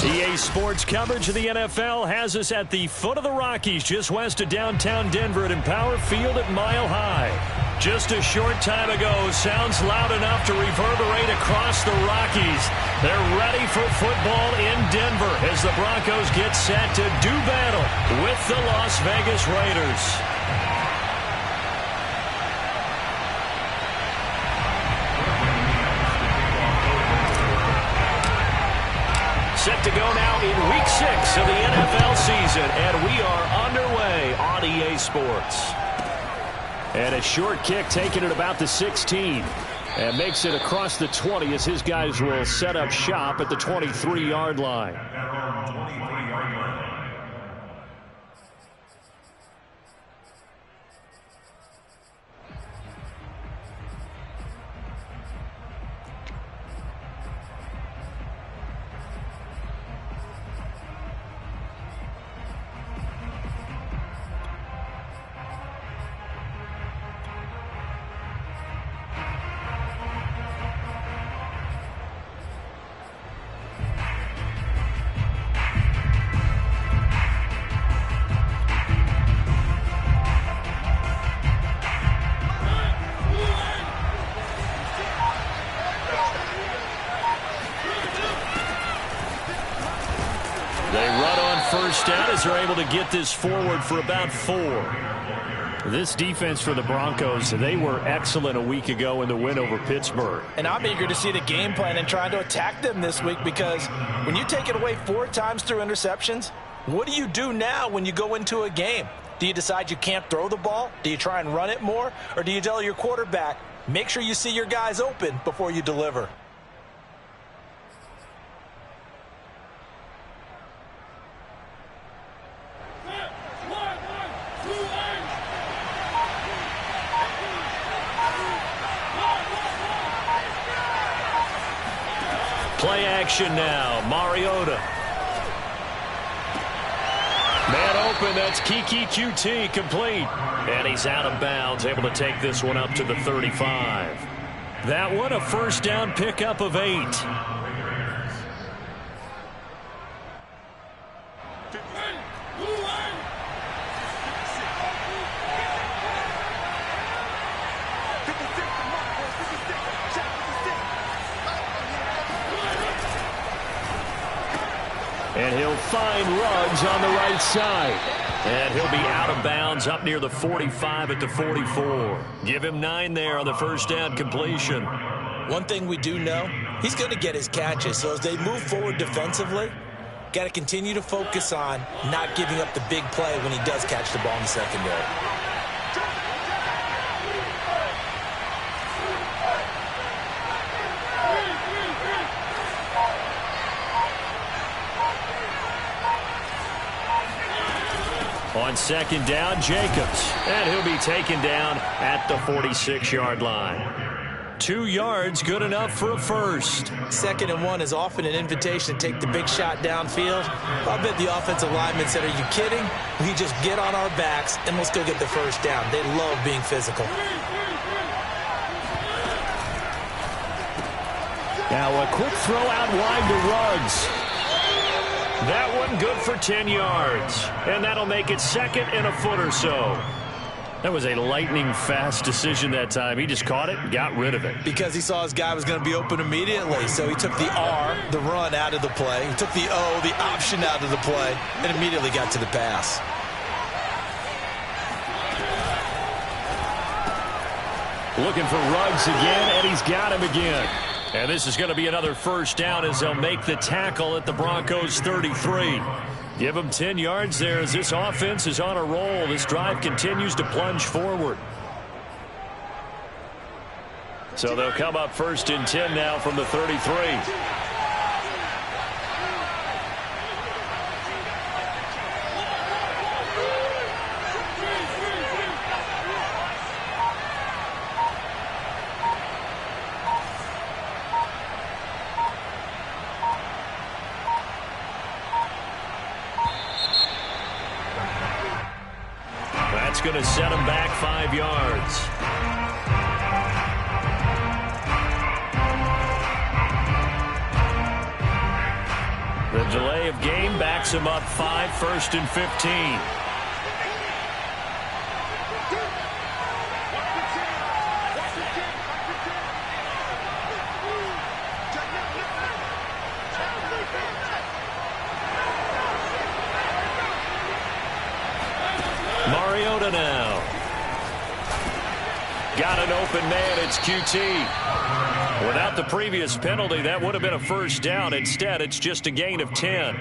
EA Sports coverage of the NFL has us at the foot of the Rockies, just west of downtown Denver at Empower Field at Mile High. Just a short time ago, sounds loud enough to reverberate across the Rockies. They're ready for football in Denver as the Broncos get set to do battle with the Las Vegas Raiders. Set to go now in Week 6 of the NFL season, and we are underway on EA Sports. And a short kick taken at about the 16. And makes it across the 20 as his guys will set up shop at the 23-yard line. They run on first down as they're able to get this forward for about 4. This defense for the Broncos, they were excellent a week ago in the win over Pittsburgh. And I'm eager to see the game plan and trying to attack them this week, because when you take it away 4 times through interceptions, what do you do now when you go into a game? Do you decide you can't throw the ball? Do you try and run it more? Or do you tell your quarterback, make sure you see your guys open before you deliver? Play action now. Mariota. Man open. That's Kiki QT complete. And he's out of bounds. Able to take this one up to the 35. That one a first down pickup of 8. And he'll find Ruggs on the right side. And he'll be out of bounds up near the 45 at the 44. Give him 9 there on the first down completion. One thing we do know, he's going to get his catches. So as they move forward defensively, got to continue to focus on not giving up the big play when he does catch the ball in the secondary. On second down, Jacobs. And he'll be taken down at the 46-yard line. 2 yards, good enough for a first. 2nd and 1 is often an invitation to take the big shot downfield. I bet the offensive lineman said, are you kidding? We just get on our backs and let's go get the first down. They love being physical. Now a quick throw out wide to Ruggs. That one good for 10 yards. And that'll make it 2nd and a foot or so. That was a lightning-fast decision that time. He just caught it and got rid of it. Because he saw his guy was going to be open immediately. So he took the R, the run, out of the play. He took the O, the option, out of the play, and immediately got to the pass. Looking for Ruggs again, and he's got him again. And this is going to be another first down as they'll make the tackle at the Broncos 33. Give them 10 yards there as this offense is on a roll. This drive continues to plunge forward. So they'll come up 1st and 10 now from the 33. That's going to set him back 5 yards. The delay of game backs him up 5, 1st and 15. Mariota now. Got an open man. It's QT. Without the previous penalty, that would have been a first down. Instead, it's just a gain of 10.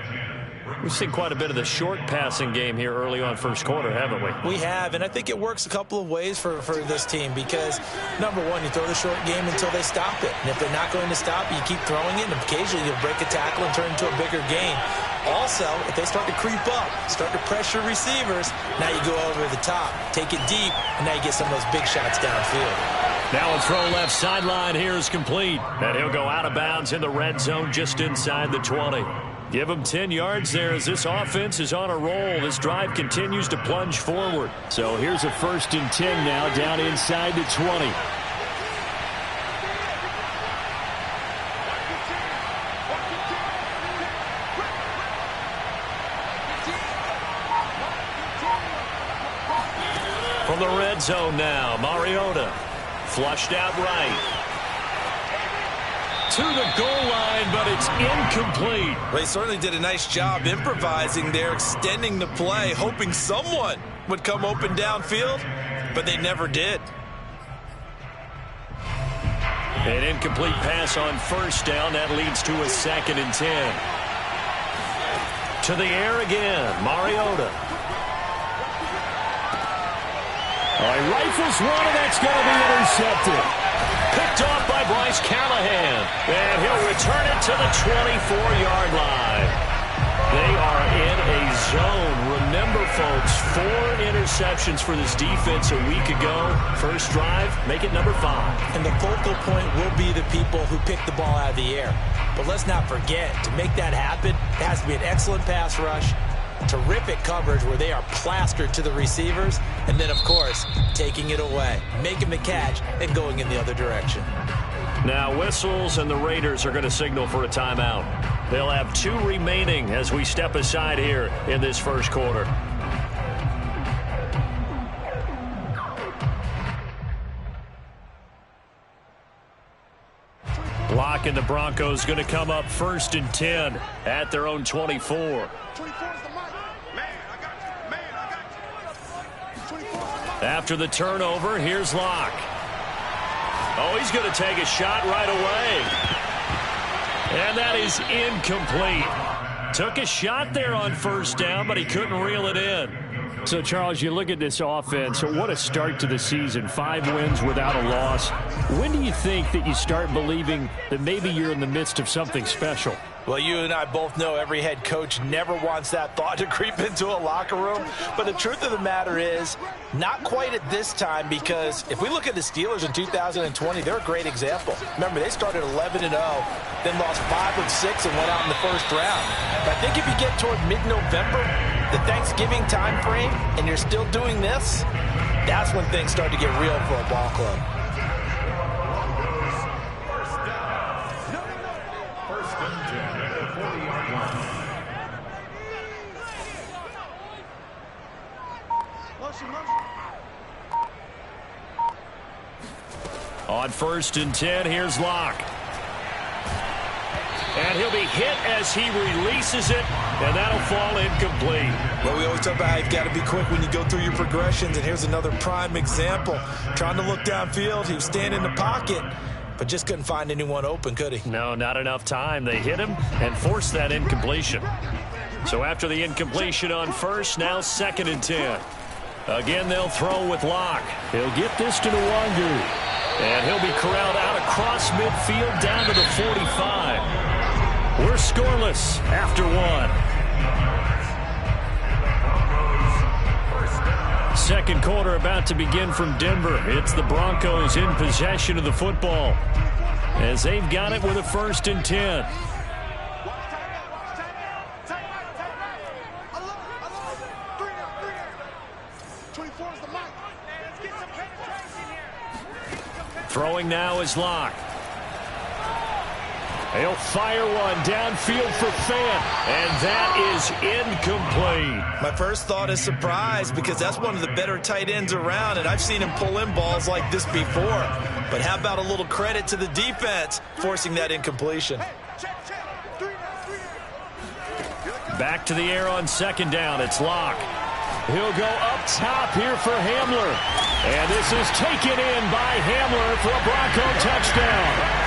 We've seen quite a bit of the short passing game here early on first quarter, haven't we? We have, and I think it works a couple of ways for this team because, number one, you throw the short game until they stop it. And if they're not going to stop it, you keep throwing it, and occasionally you'll break a tackle and turn it into a bigger gain. Also, if they start to creep up, start to pressure receivers, now you go over the top, take it deep, and now you get some of those big shots downfield. Now a throw left sideline here is complete. And he'll go out of bounds in the red zone just inside the 20. Give him 10 yards there as this offense is on a roll. This drive continues to plunge forward. So here's a 1st and 10 now down inside the 20. From the red zone now, Mariota flushed out right. To the goal line, but it's incomplete. Well, he certainly did a nice job improvising there, extending the play, hoping someone would come open downfield, but they never did. An incomplete pass on first down. That leads to a 2nd and 10. To the air again, Mariota. All right, rifles one, and that's going to be intercepted. Picked off by Bryce Callahan. And he'll return it to the 24-yard line. They are in a zone. Remember, folks, 4 interceptions for this defense a week ago. First drive, make it number 5. And the focal point will be the people who pick the ball out of the air. But let's not forget, to make that happen, it has to be an excellent pass rush, terrific coverage where they are plastered to the receivers, and then, of course, taking it away, making the catch, and going in the other direction. Now whistles, and the Raiders are going to signal for a timeout. They'll have 2 remaining as we step aside here in this first quarter. Block, and the Broncos going to come up 1st and 10 at their own 24. After the turnover, here's Locke. Oh, he's going to take a shot right away. And that is incomplete. Took a shot there on first down, but he couldn't reel it in. So, Charles, you look at this offense, so what a start to the season. 5 wins without a loss. When do you think that you start believing that maybe you're in the midst of something special? Well, you and I both know every head coach never wants that thought to creep into a locker room. But the truth of the matter is, not quite at this time, because if we look at the Steelers in 2020, they're a great example. Remember, they started 11-0, then lost 5-6 and went out in the first round. But I think if you get toward mid-November, the Thanksgiving time frame, and you're still doing this, that's when things start to get real for a ball club. On 1st and 10, here's Locke. And he'll be hit as he releases it, and that'll fall incomplete. Well, we always talk about how you've got to be quick when you go through your progressions, and here's another prime example. Trying to look downfield, he was standing in the pocket, but just couldn't find anyone open, could he? No, not enough time. They hit him and forced that incompletion. So after the incompletion on first, now 2nd and 10. Again, they'll throw with Locke. He'll get this to Nwangu. And he'll be corralled out across midfield down to the 45. We're scoreless after 1. Second quarter about to begin from Denver. It's the Broncos in possession of the football as they've got it with a 1st and 10. Throwing now is Locke. He'll fire one downfield for Fant, and that is incomplete. My first thought is surprise because that's one of the better tight ends around, and I've seen him pull in balls like this before. But how about a little credit to the defense forcing that incompletion? Back to the air on second down. It's Locke. He'll go up top here for Hamler. And this is taken in by Hamler for a Bronco touchdown.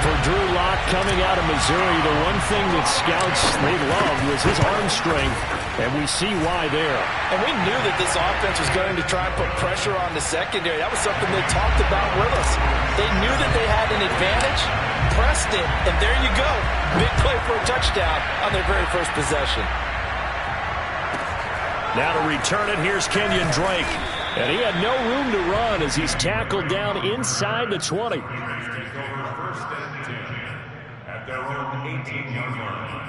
For Drew Lock coming out of Missouri, the one thing that scouts they loved was his arm strength, and we see why there. And we knew that this offense was going to try and put pressure on the secondary. That was something they talked about with us. They knew that they had an advantage, pressed it, and there you go. Big play for a touchdown on their very first possession. Now to return it, here's Kenyon Drake. And he had no room to run as he's tackled down inside the 20. At their own 18-yard line.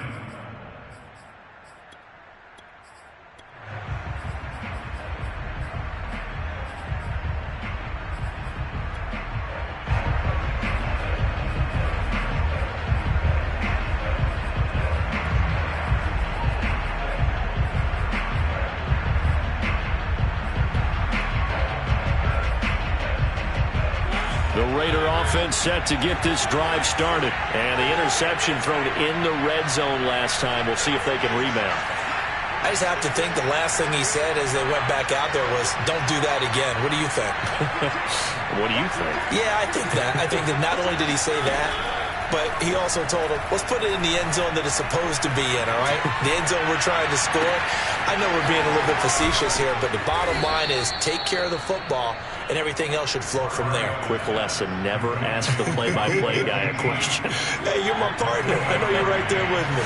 The Raider offense set to get this drive started. And the interception thrown in the red zone last time. We'll see if they can rebound. I just have to think the last thing he said as they went back out there was, don't do that again. What do you think? What do you think? Yeah, I think that. I think that not only did he say that, but he also told him, let's put it in the end zone that it's supposed to be in, all right? The end zone we're trying to score. I know we're being a little bit facetious here, but the bottom line is take care of the football, and everything else should flow from there. Quick lesson, never ask the play-by-play guy a question. Hey, you're my partner. I know you're right there with me.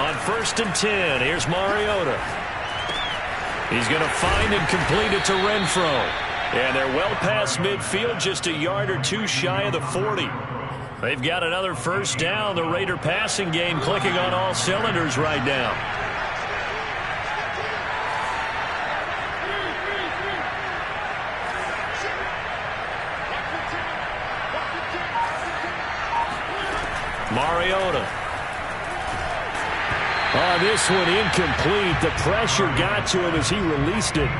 On 1st and 10, here's Mariota. He's going to find and complete it to Renfro. And they're well past midfield, just a yard or two shy of the 40. They've got another first down. The Raider passing game clicking on all cylinders right now. Mariota. Oh, this one incomplete. The pressure got to him as he released it.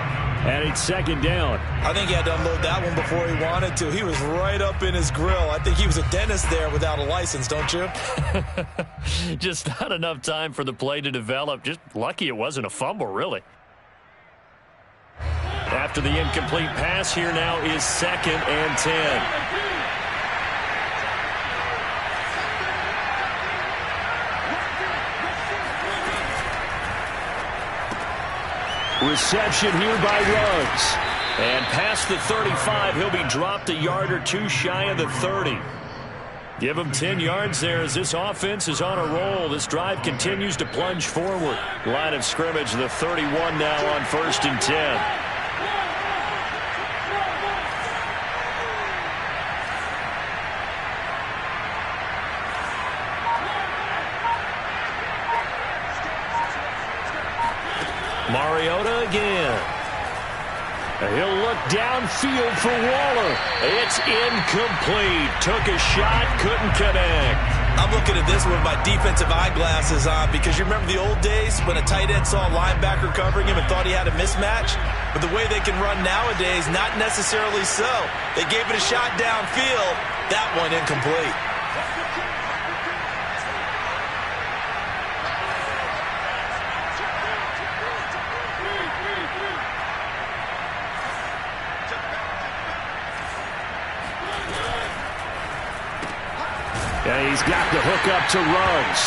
And it's second down. I think he had to unload that one before he wanted to. He was right up in his grill. I think he was a dentist there without a license, don't you? Just not enough time for the play to develop. Just lucky it wasn't a fumble, really. After the incomplete pass, here now is 2nd and 10. Reception here by Ruggs. And past the 35, he'll be dropped a yard or two shy of the 30. Give him 10 yards there as this offense is on a roll. This drive continues to plunge forward. Line of scrimmage, the 31 now on 1st and 10. Mariota again. He'll look downfield for Waller. It's incomplete. Took a shot, couldn't connect. I'm looking at this with my defensive eyeglasses on because you remember the old days when a tight end saw a linebacker covering him and thought he had a mismatch? But the way they can run nowadays, not necessarily so. They gave it a shot downfield. That one incomplete. And he's got the hook up to Ruggs.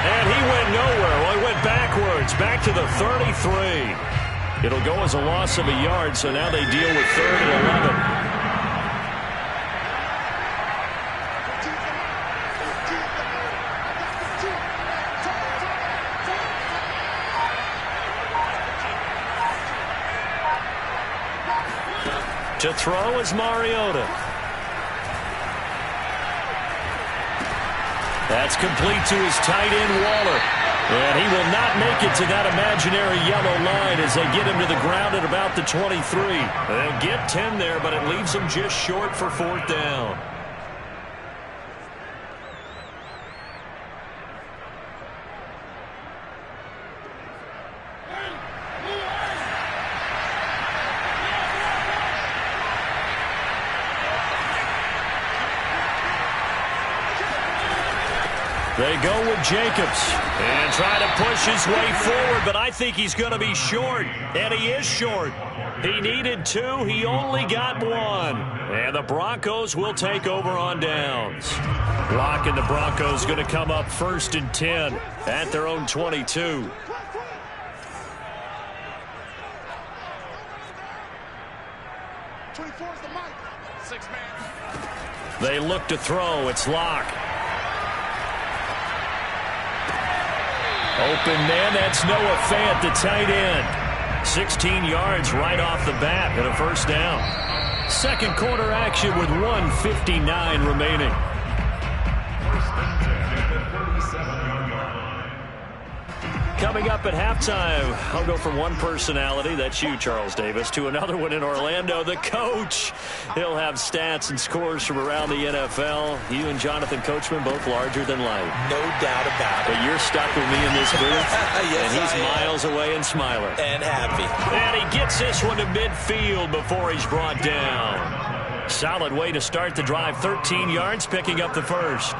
And he went nowhere. Well, he went backwards, back to the 33. It'll go as a loss of a yard, so now they deal with 3rd and 11. To throw is Mariota. That's complete to his tight end, Waller. And he will not make it to that imaginary yellow line as they get him to the ground at about the 23. They'll get 10 there, but it leaves them just short for 4th down. They go with Jacobs and try to push his way forward, but I think he's going to be short, and he is short. He needed 2. He only got 1. And the Broncos will take over on downs. Block and the Broncos going to come up 1st and 10 at their own 22. They look to throw. It's Locke. Open man, that's Noah Fant, the tight end. 16 yards right off the bat and a 1st down. Second quarter action with 1:59 remaining. Coming up at halftime, I'll go from one personality, that's you, Charles Davis, to another one in Orlando, the coach. He'll have stats and scores from around the NFL. You and Jonathan Coachman, both larger than life. No doubt about it. But you're stuck with me in this booth, yes, and he's miles away and smiling. And happy. And he gets this one to midfield before he's brought down. Solid way to start the drive, 13 yards, picking up the 1st.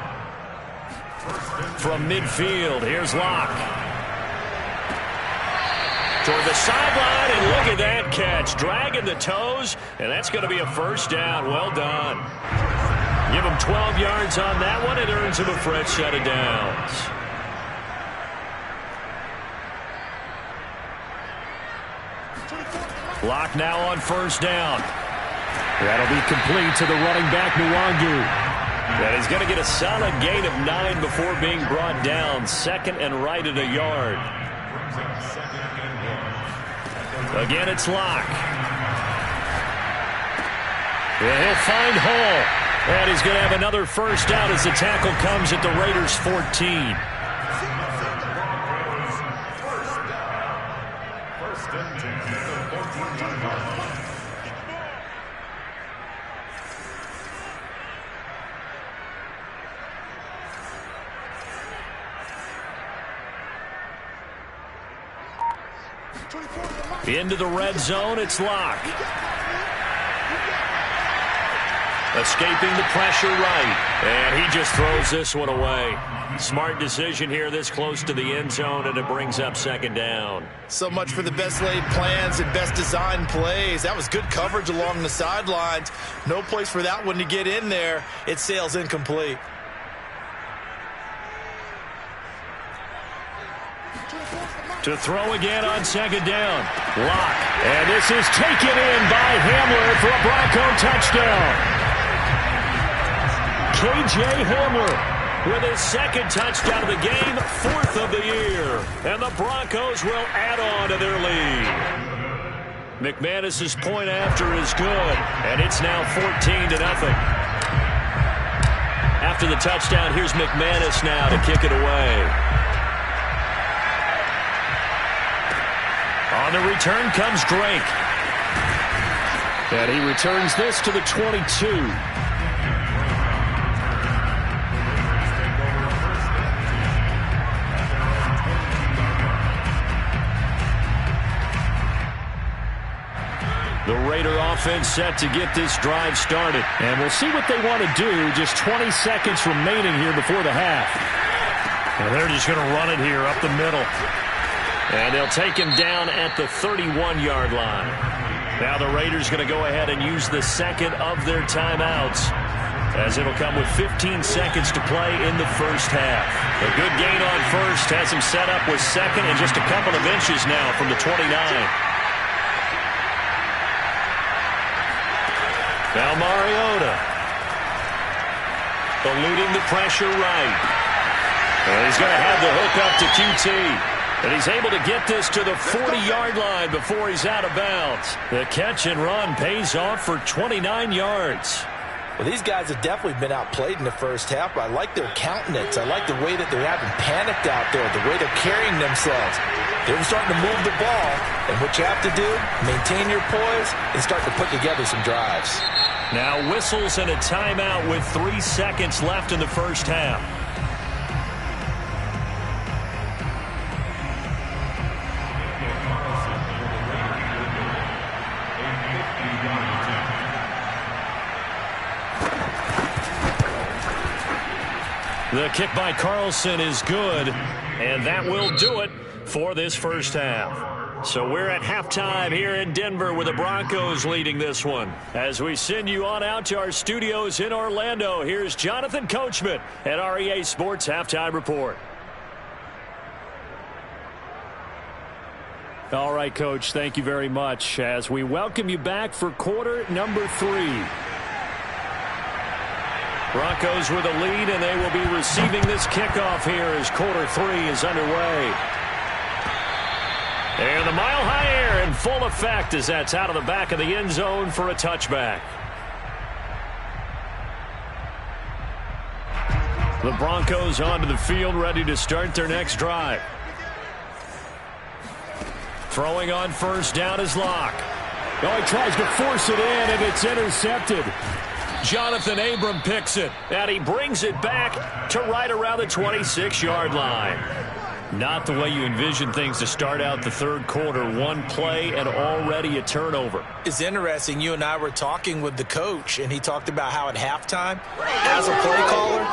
From midfield, here's Locke. Toward the sideline, and look at that catch. Dragging the toes, and that's going to be a 1st down. Well done. Give him 12 yards on that one. It earns him a fresh set of downs. Locke now on 1st down. That'll be complete to the running back, Nwangu. And he's going to get a solid gain of 9 before being brought down. 2nd and right at a yard. Again, it's Locke. And he'll find Hall. And he's going to have another 1st down as the tackle comes at the Raiders' 14. Into the red zone, it's Locke. Escaping the pressure right. And he just throws this one away. Smart decision here this close to the end zone, and it brings up 2nd down. So much for the best laid plans and best designed plays. That was good coverage along the sidelines. No place for that one to get in there. It sails incomplete. To throw again on 2nd down. Locke. And this is taken in by Hamler for a Bronco touchdown. K.J. Hamler with his 2nd touchdown of the game, 4th of the year. And the Broncos will add on to their lead. McManus's point after is good. And it's now 14-0. After the touchdown, here's McManus now to kick it away. On the return comes Drake. And he returns this to the 22. The Raider offense set to get this drive started. And we'll see what they want to do. Just 20 seconds remaining here before the half. And they're just going to run it here up the middle. And they'll take him down at the 31-yard line. Now the Raiders going to go ahead and use the 2nd of their timeouts, as it'll come with 15 seconds to play in the 1st half. A good gain on 1st has him set up with 2nd and just a couple of inches now from the 29. Now Mariota eluding the pressure right. And he's going to have the hook up to QT. And he's able to get this to the 40-yard line before he's out of bounds. The catch and run pays off for 29 yards. Well, these guys have definitely been outplayed in the first half, but I like their countenance. I like the way that they haven't panicked out there, the way they're carrying themselves. They're starting to move the ball, and what you have to do, maintain your poise and start to put together some drives. Now whistles and a timeout with 3 seconds left in the first half. The kick by Carlson is good, and that will do it for this first half. So we're at halftime here in Denver with the Broncos leading this one. As we send you on out to our studios in Orlando, here's Jonathan Coachman at REA Sports Halftime Report. All right, Coach, thank you very much as we welcome you back for quarter number 3. Broncos with a lead, and they will be receiving this kickoff here as quarter 3 is underway. And the mile-high air in full effect as that's out of the back of the end zone for a touchback. The Broncos onto the field, ready to start their next drive. Throwing on first down is Locke. Oh, he tries to force it in, and it's intercepted. Jonathan Abram picks it, and he brings it back to right around the 26-yard line. Not the way you envision things to start out the third quarter. One play and already a turnover. It's interesting. You and I were talking with the coach, and he talked about how at halftime, as a play caller,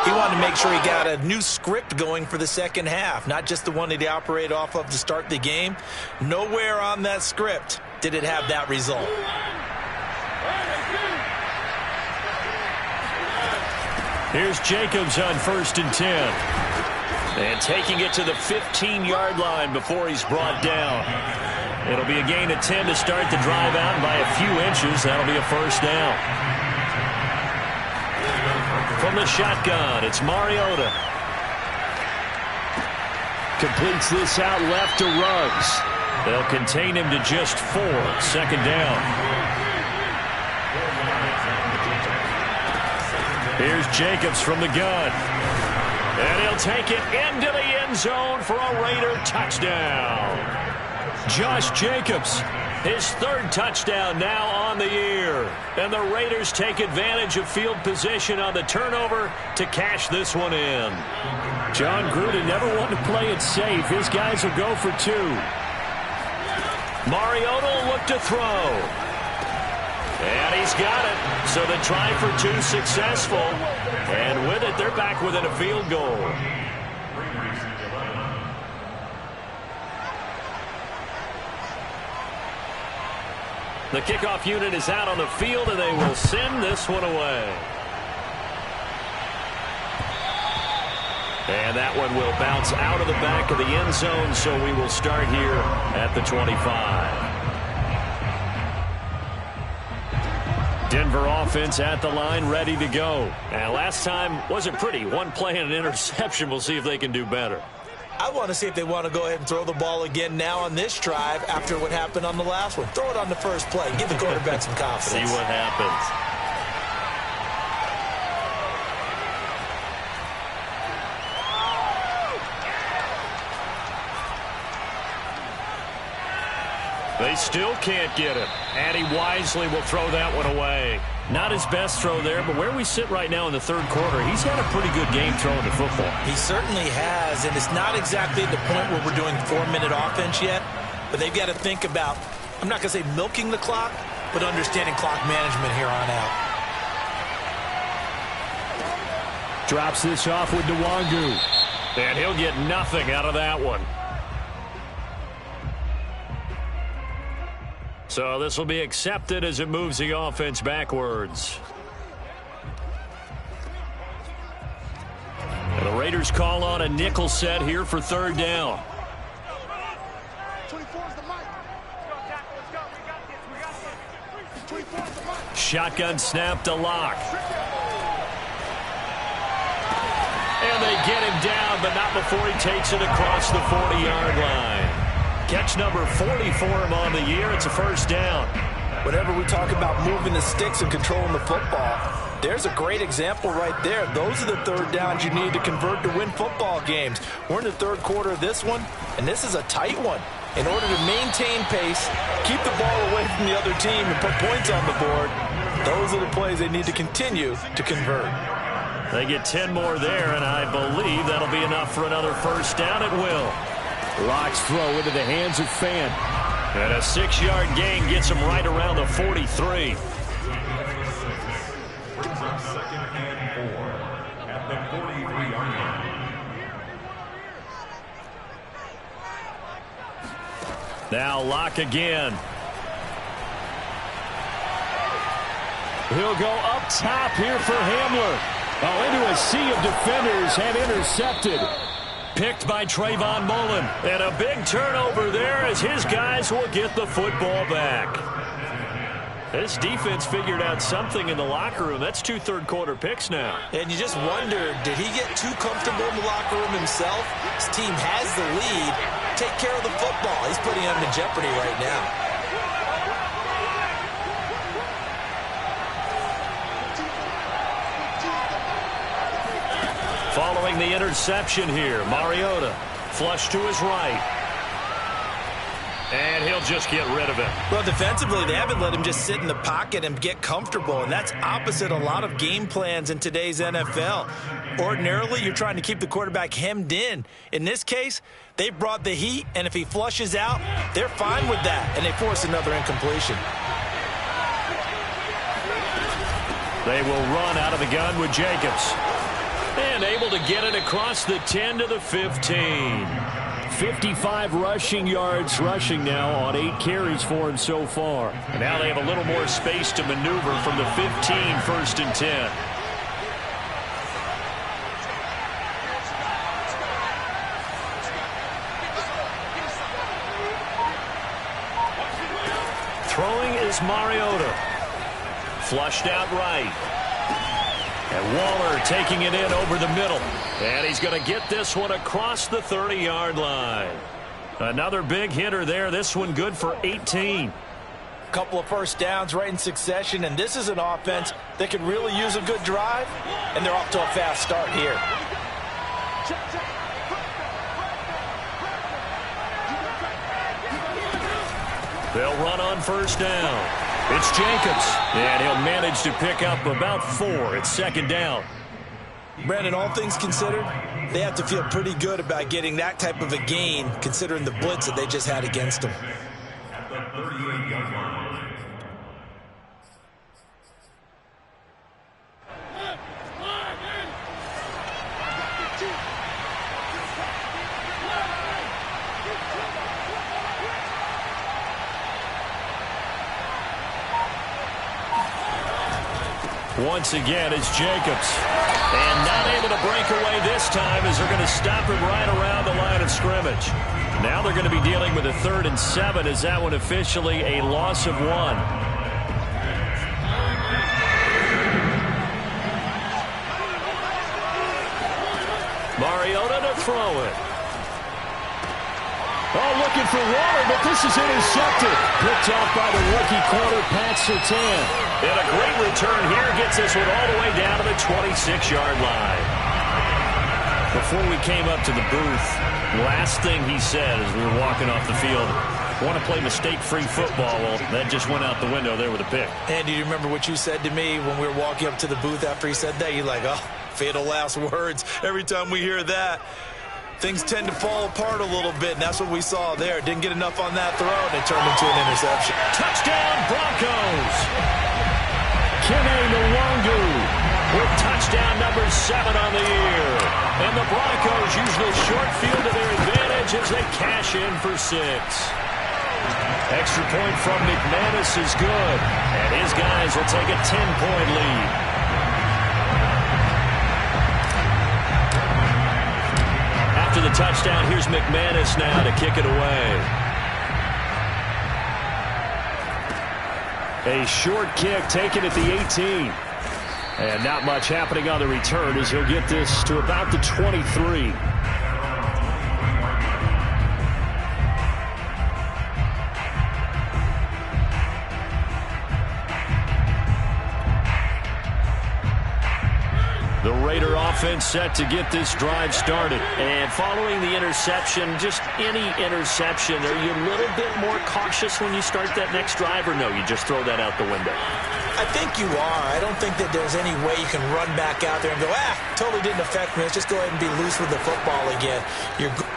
he wanted to make sure he got a new script going for the second half, not just the one that he operated off of to start the game. Nowhere on that script did it have that result. Here's Jacobs on 1st and 10. And taking it to the 15-yard line before he's brought down. It'll be a gain of 10 to start the drive out, and by a few inches, that'll be a first down. From the shotgun, it's Mariota. Completes this out left to Ruggs. They'll contain him to just 4. Second down. Here's Jacobs from the gun. And he'll take it into the end zone for a Raider touchdown. Josh Jacobs, his 3rd touchdown now on the year. And the Raiders take advantage of field position on the turnover to cash this one in. John Gruden never wanted to play it safe. His guys will go for 2. Mariota will look to throw. And he's got it. So the try for 2 successful. And with it, they're back within a field goal. The kickoff unit is out on the field, and they will send this one away. And that one will bounce out of the back of the end zone, so we will start here at the 25. Denver offense at the line, ready to go. And last time wasn't pretty. One play and an interception. We'll see if they can do better. I want to see if they want to go ahead and throw the ball again now on this drive after what happened on the last one. Throw it on the first play. Give the quarterback some confidence. See what happens. They still can't get it. And he wisely will throw that one away. Not his best throw there, but where we sit right now in the third quarter, he's had a pretty good game throwing the football. He certainly has, and it's not exactly at the point where we're doing 4-minute offense yet, but they've got to think about, I'm not going to say milking the clock, but understanding clock management here on out. Drops this off with Nwangu. And he'll get nothing out of that one. So this will be accepted as it moves the offense backwards. And the Raiders call on a nickel set here for 3rd down. Shotgun snap to Locke. And they get him down, but not before he takes it across the 40-yard line. Catch number 40 for him on the year. It's a first down. Whenever we talk about moving the sticks and controlling the football, There's a great example right there. Those are the third downs you need to convert to win football games. We're in the third quarter of this one, and this is a tight one. In order to maintain pace, keep the ball away from the other team, and put points on the board, those are the plays they need to continue to convert. They get 10 more there, and I believe that'll be enough for another first down at will. Locks throw into the hands of Fan. And a 6-yard gain gets him right around the 43. Second and 4 at the 43-yard line. Now Locke again. He'll go up top here for Hamler. Oh, into a sea of defenders and intercepted. Picked by Trayvon Mullen. And a big turnover there as his guys will get the football back. This defense figured out something in the locker room. That's 2 third-quarter picks now. And you just wonder, did he get too comfortable in the locker room himself? His team has the lead. Take care of the football. He's putting them in jeopardy right now. Following the interception here, Mariota flush to his right. And he'll just get rid of it. Well, defensively, they haven't let him just sit in the pocket and get comfortable, and that's opposite a lot of game plans in today's NFL. Ordinarily, you're trying to keep the quarterback hemmed in. In this case, they brought the heat, and if he flushes out, they're fine with that, and they force another incompletion. They will run out of the gun with Jacobs. And able to get it across the 10 to the 15. 55 rushing yards rushing now on 8 carries for him so far. And now they have a little more space to maneuver from the 15, first and 10. Throwing is Mariota. Flushed out right. And Waller taking it in over the middle. And he's going to get this one across the 30-yard line. Another big hitter there. This one good for 18. Couple of first downs right in succession, and this is an offense that could really use a good drive, and they're off to a fast start here. They'll run on first down. It's Jacobs, and he'll manage to pick up about 4. It's second down. Brandon, all things considered, they have to feel pretty good about getting that type of a gain, considering the blitz that they just had against them. At the 38-yard line. Once again, it's Jacobs. And not able to break away this time as they're going to stop him right around the line of scrimmage. Now they're going to be dealing with a 3rd and 7 as that one officially a loss of 1. Mariota to throw it. Oh, looking for Waller, but this is intercepted. Picked off by the rookie corner, Pat Surtain. And a great return here gets this one all the way down to the 26-yard line. Before we came up to the booth, the last thing he said as we were walking off the field, want to play mistake-free football. Well, that just went out the window there with a pick. And do you remember what you said to me when we were walking up to the booth after he said that? You're like, oh, fatal last words. Every time we hear that, things tend to fall apart a little bit, and that's what we saw there. Didn't get enough on that throw, and it turned into an interception. Touchdown, Broncos! Kene Nwangu with touchdown number 7 on the year. And the Broncos use the short field to their advantage as they cash in for 6. Extra point from McManus is good, and his guys will take a 10-point lead. After the touchdown, here's McManus now to kick it away. A short kick taken at the 18. And not much happening on the return as he'll get this to about the 23. The Raider offense set to get this drive started. And following the interception, just any interception, are you a little bit more cautious when you start that next drive, or no, you just throw that out the window? I think you are. I don't think that there's any way you can run back out there and go, totally didn't affect me. Let's just go ahead and be loose with the football again.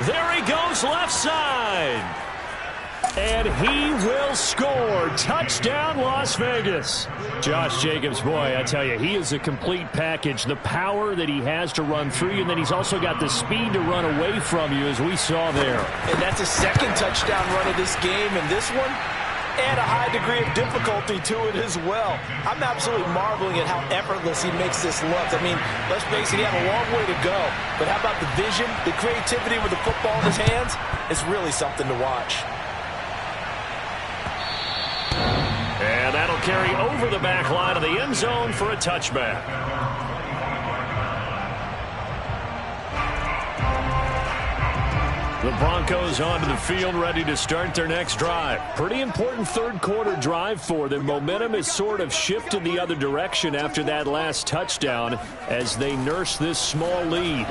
There he goes, left side. And he will score. Touchdown, Las Vegas. Josh Jacobs, boy, I tell you, he is a complete package. The power that he has to run through you, and then he's also got the speed to run away from you, as we saw there. And that's his second touchdown run of this game, and this one, and a high degree of difficulty to it as well. I'm absolutely marveling at how effortless he makes this look. I mean, let's face it, he had a long way to go. But how about the vision, the creativity with the football in his hands? It's really something to watch. And that'll carry over the back line of the end zone for a touchback. The Broncos onto the field, ready to start their next drive. Pretty important third quarter drive for them. Momentum has sort of shifted the other direction after that last touchdown as they nurse this small lead.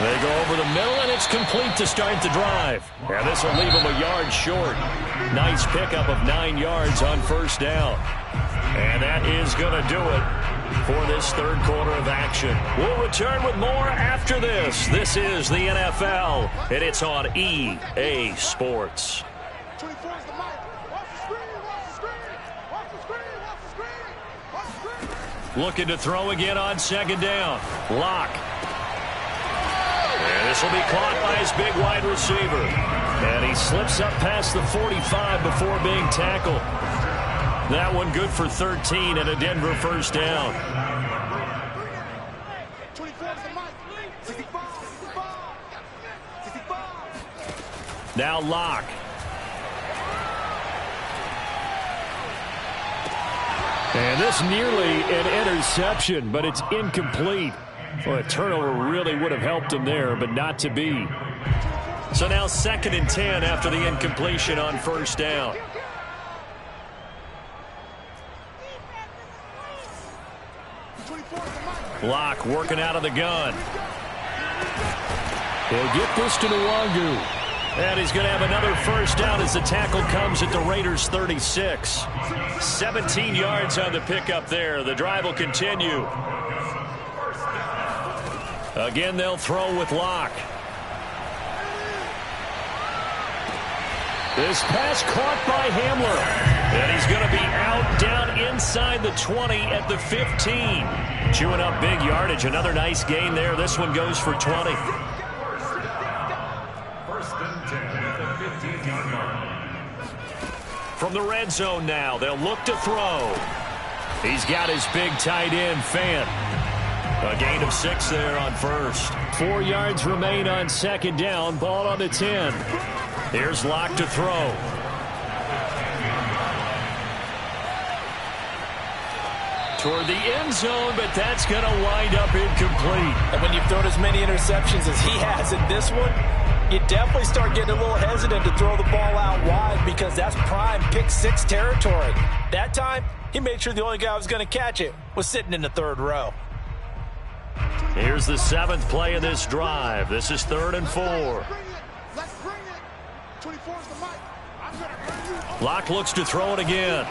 They go over the middle, and it's complete to start the drive. And this will leave them a yard short. Nice pickup of 9 yards on first down. And that is going to do it for this third quarter of action. We'll return with more after this. This is the NFL, and it's on EA Sports. Looking to throw again on second down. Lock. And this will be caught by his big wide receiver. And he slips up past the 45 before being tackled. That one good for 13 and a Denver first down. Now Lock. And this nearly an interception, but it's incomplete. Well, a turnover really would have helped him there, but not to be. So now 2nd and 10 after the incompletion on first down. Lock working out of the gun. He'll get this to Nwangu. And he's going to have another first down as the tackle comes at the Raiders' 36. 17 yards on the pickup there. The drive will continue. Again, they'll throw with Lock. This pass caught by Hamler. And he's going to be out down inside the 20 at the 15. Chewing up big yardage. Another nice gain there. This one goes for 20. First and 10 at the 15-yard line. From the red zone now, they'll look to throw. He's got his big tight end, Fant. A gain of 6 there on first. 4 yards remain on second down. Ball on the 10. Here's Lock to throw. Toward the end zone, but that's going to wind up incomplete. And when you've thrown as many interceptions as he has in this one, you definitely start getting a little hesitant to throw the ball out wide because that's prime pick 6 territory. That time, he made sure the only guy who was going to catch it was sitting in the third row. Here's the 7th play of this drive. This is 3rd and 4. Lock looks to throw it again.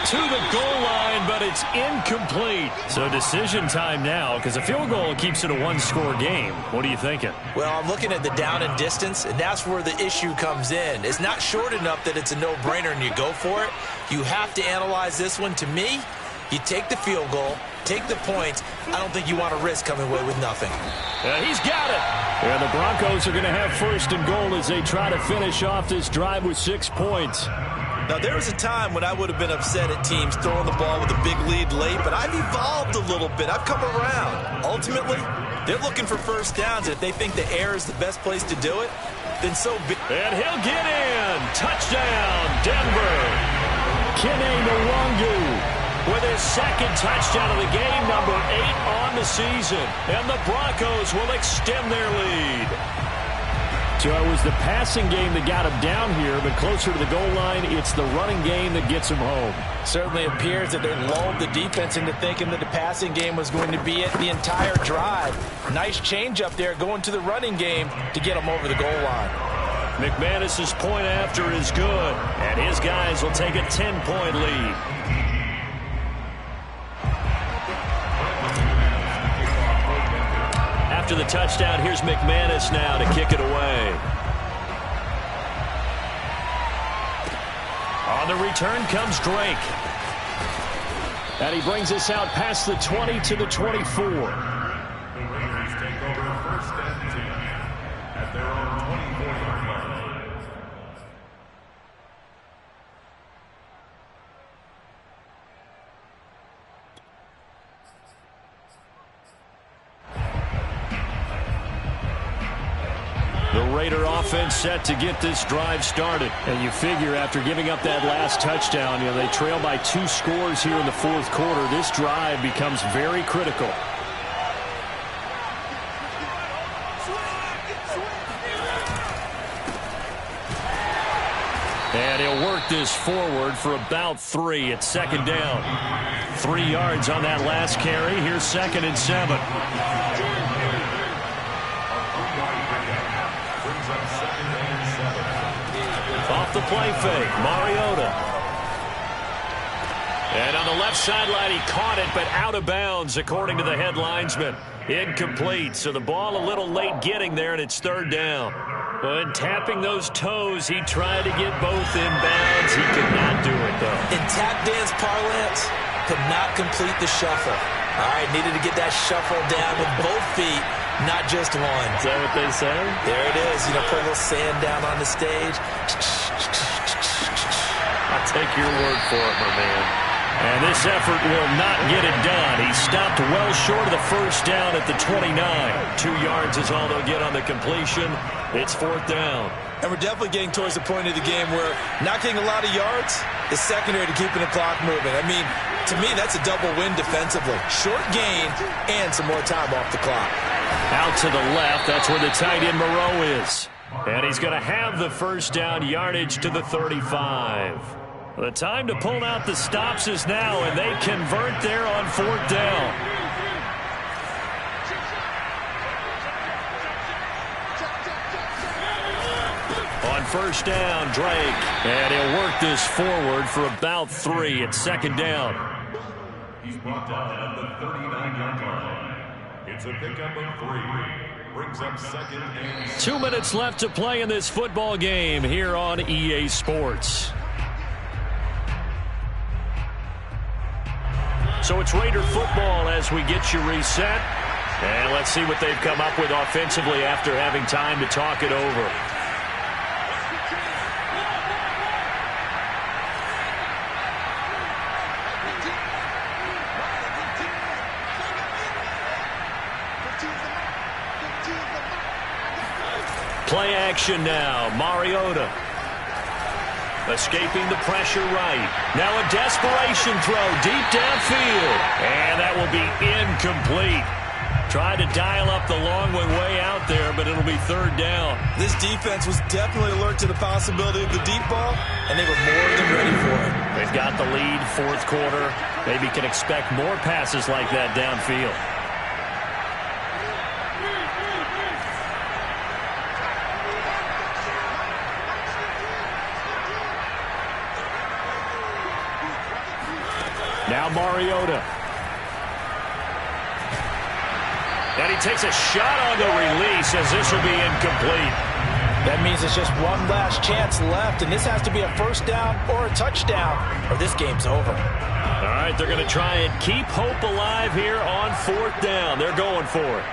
To the goal line, but it's incomplete. So decision time now, because a field goal keeps it a one-score game. What are you thinking? Well, I'm looking at the down and distance, and that's where the issue comes in. It's not short enough that it's a no-brainer and you go for it. You have to analyze this one. To me, you take the field goal, take the points. I don't think you want to risk coming away with nothing. He's got it. And the Broncos are going to have 1st and goal as they try to finish off this drive with 6 points. Now, there was a time when I would have been upset at teams throwing the ball with a big lead late, but I've evolved a little bit. I've come around. Ultimately, they're looking for first downs, and if they think the air is the best place to do it, then so be it. And he'll get in. Touchdown, Denver. Kene Nwangu with his 2nd touchdown of the game, number 8 on the season. And the Broncos will extend their lead. So it was the passing game that got him down here, but closer to the goal line, it's the running game that gets him home. Certainly appears that they lulled the defense into thinking that the passing game was going to be it the entire drive. Nice change up there going to the running game to get him over the goal line. McManus's point after is good, and his guys will take a 10-point lead. After the touchdown, here's McManus now to kick it away. On the return comes Drake. And he brings us out past the 20 to the 24. The Raiders take over 1st and 10 at their own 24-yard line. The Raider offense set to get this drive started. And you figure after giving up that last touchdown, they trail by 2 scores here in the 4th quarter. This drive becomes very critical. And he'll work this forward for about 3. It's 2nd down. 3 yards on that last carry. Here's 2nd and 7. Off the play fake, Mariota. And on the left sideline, he caught it, but out of bounds, according to the head linesman. Incomplete, so the ball a little late getting there, and it's 3rd down. But tapping those toes, he tried to get both in bounds. He could not do it, though. In tap dance parlance, could not complete the shuffle. All right, needed to get that shuffle down with both feet, not just one. Is that what they say? There it is. Put a little sand down on the stage. I'll take your word for it, my man. And this effort will not get it done. He stopped well short of the 1st down at the 29. 2 yards is all they'll get on the completion. It's 4th down. And we're definitely getting towards the point of the game where not getting a lot of yards is secondary to keeping the clock moving. I mean, to me, that's a double win defensively. Short gain and some more time off the clock. Out to the left, that's where the tight end Moreau is. And he's going to have the 1st down, yardage to the 35. The time to pull out the stops is now, and they convert there on 4th down. On 1st down, Drake. And he'll work this forward for about 3. It's 2nd down. He's brought down at the 39-yard line. It's a pickup of 3. Brings up 2nd and 2 minutes left to play in this football game here on EA Sports. So it's Raider football as we get you reset. And let's see what they've come up with offensively after having time to talk it over. Play action now. Mariota. Escaping the pressure right. Now a desperation throw deep downfield. And that will be incomplete. Tried to dial up the long way out there, but it'll be 3rd down. This defense was definitely alert to the possibility of the deep ball, and they were more than ready for it. They've got the lead, 4th quarter. Maybe can expect more passes like that downfield. Now Mariota. And he takes a shot on the release as this will be incomplete. That means it's just one last chance left, and this has to be a 1st down or a touchdown, or this game's over. All right, they're going to try and keep hope alive here on 4th down. They're going for it.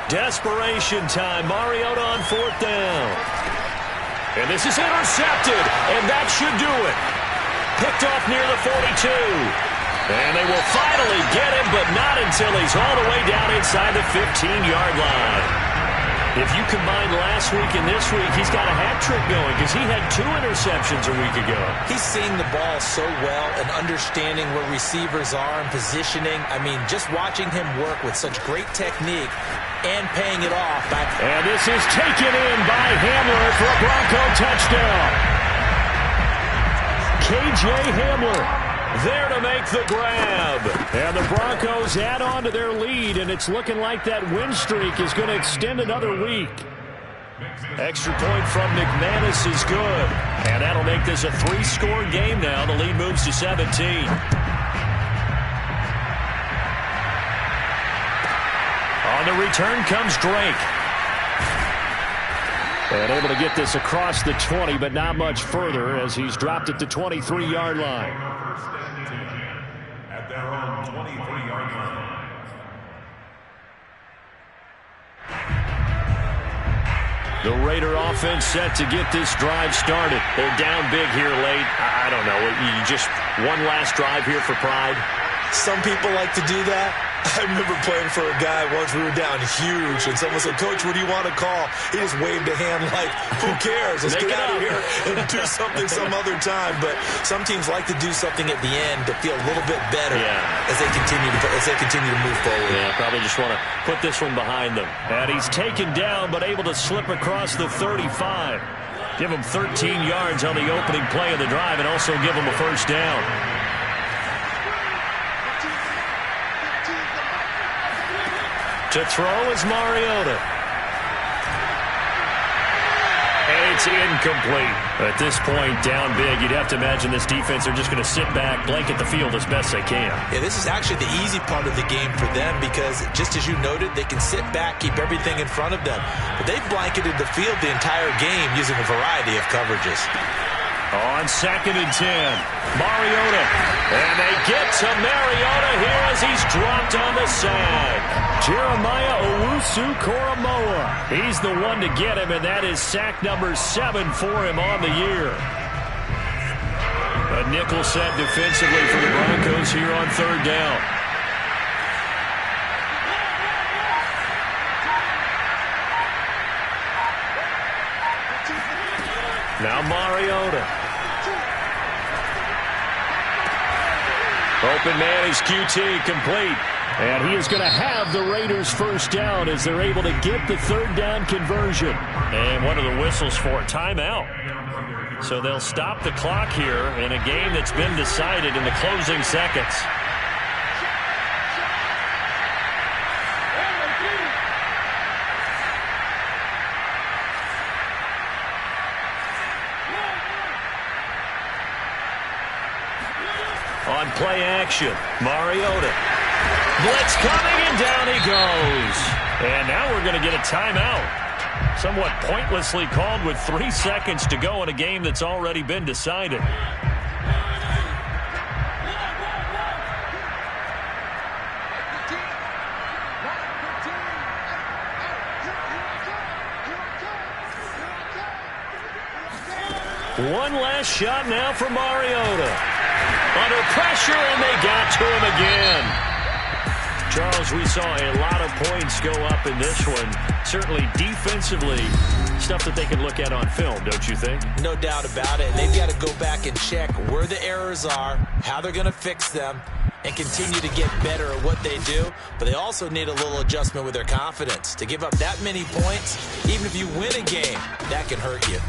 Desperation time. Mariota on 4th down. And this is intercepted, and that should do it. Picked off near the 42. And they will finally get him, but not until he's all the way down inside the 15-yard line. If you combine last week and this week, he's got a hat trick going because he had 2 interceptions a week ago. He's seeing the ball so well and understanding where receivers are and positioning. I mean, just watching him work with such great technique and paying it off. And this is taken in by Hamler for a Bronco touchdown. K.J. Hamler there to make the grab. And the Broncos add on to their lead, and it's looking like that win streak is going to extend another week. Extra point from McManus is good. And that'll make this a 3-score game now. The lead moves to 17. On the return comes Drake. And able to get this across the 20, but not much further as he's dropped it to 23-yard line. At their own 23-yard line. The Raider offense set to get this drive started. They're down big here late. I don't know. You just one last drive here for pride. Some people like to do that. I remember playing for a guy once. We were down huge, and someone said, "Coach, what do you want to call?" He just waved a hand like, "Who cares? Let's get out of here and do something some other time." But some teams like to do something at the end to feel a little bit better as they continue to move forward. Yeah, probably just want to put this one behind them. And he's taken down, but able to slip across the 35. Give him 13 yards on the opening play of the drive, and also give him a first down. To throw is Mariota. And it's incomplete. At this point, down big, you'd have to imagine this defense are just going to sit back, blanket the field as best they can. Yeah, this is actually the easy part of the game for them because, just as you noted, they can sit back, keep everything in front of them. But they've blanketed the field the entire game using a variety of coverages. On 2nd and 10, Mariota. And they get to Mariota here as he's dropped on the sack. Jeremiah Owusu-Koramoah. He's the one to get him, and that is sack number 7 for him on the year. A nickel set defensively for the Broncos here on 3rd down. Now Mariota. Open man is QT, complete. And he is going to have the Raiders first down as they're able to get the 3rd down conversion. And one of the whistles for a timeout. So they'll stop the clock here in a game that's been decided in the closing seconds. On play action, Mariota. Blitz coming, and down he goes. And now we're going to get a timeout. Somewhat pointlessly called with 3 seconds to go in a game that's already been decided. One last shot now for Mariota. Under pressure, and they got to him again. Charles, we saw a lot of points go up in this one. Certainly defensively, stuff that they can look at on film, don't you think? No doubt about it. And they've got to go back and check where the errors are, how they're going to fix them, and continue to get better at what they do. But they also need a little adjustment with their confidence. To give up that many points, even if you win a game, that can hurt you.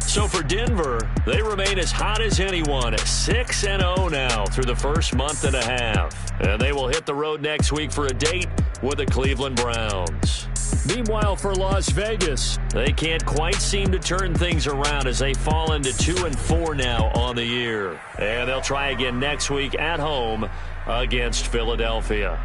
So for Denver, they remain as hot as anyone at 6-0 now through the first month and a half. And they will hit the road next week for a date with the Cleveland Browns. Meanwhile, for Las Vegas, they can't quite seem to turn things around as they fall into 2-4 now on the year. And they'll try again next week at home against Philadelphia.